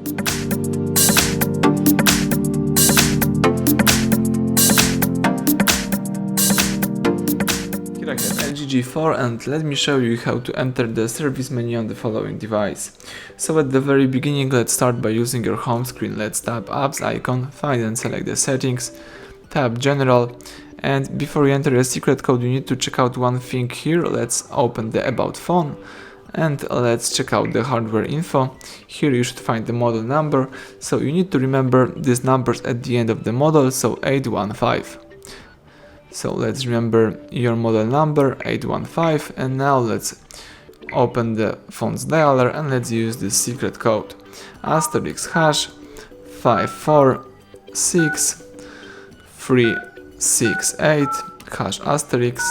Here I have LG G4 and let me show you how to enter the service menu on the following device. So at the very beginning, let's start by using your home screen. Let's tap apps icon, find and select the settings, tap general, and before you enter a secret code you need to check out one thing here. Let's open the about phone and let's check out the hardware info. Here you should find the model number, so you need to remember these numbers at the end of the model, so 815. So let's remember your model number 815, and now let's open the phone's dialer and let's use this secret code asterisk hash 546 368 hash asterisk.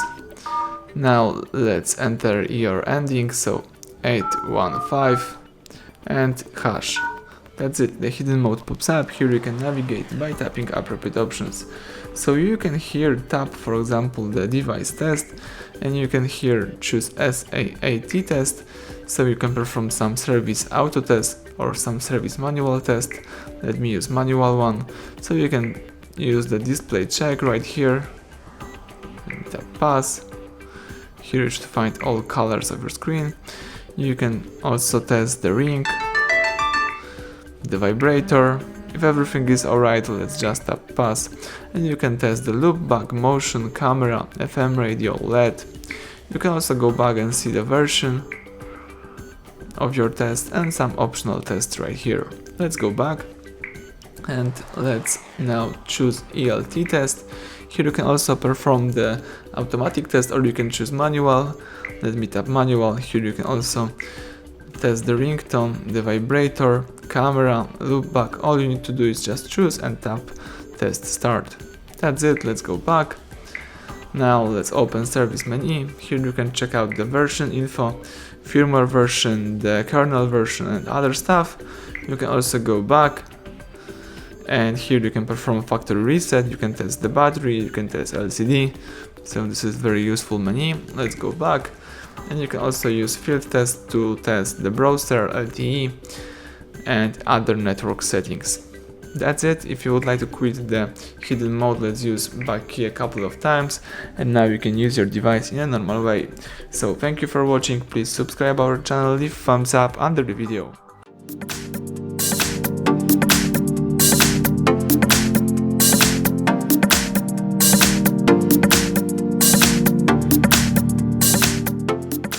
Now let's enter your ending, so 815 and hash. That's it, the hidden mode pops up. Here you can navigate by tapping appropriate options. So you can here tap, for example, the device test, and you can here choose SAAT test, so you can perform some service auto test or some service manual test. Let me use manual one. So you can use the display check right here and tap pass. Here you should find all colors of your screen. You can also test the ring, the vibrator. If everything is alright, let's just tap pass, and you can test the loop back, motion, camera, FM radio, LED. You can also go back and see the version of your test and some optional tests right here. Let's go back and let's now choose ELT test. Here you can also perform the automatic test or you can choose manual. Let me tap manual. Here you can also test the ringtone, the vibrator, camera, loopback. All you need to do is just choose and tap test start. That's it, let's go back. Now let's open service menu. Here you can check out the version info, firmware version, the kernel version and other stuff. You can also go back and here you can perform factory reset, you can test the battery, you can test LCD. So this is very useful menu. Let's go back. And you can also use field test to test the browser, LTE and other network settings. That's it. If you would like to quit the hidden mode, let's use back key a couple of times and now you can use your device in a normal way. So thank you for watching, please subscribe our channel, leave thumbs up under the video.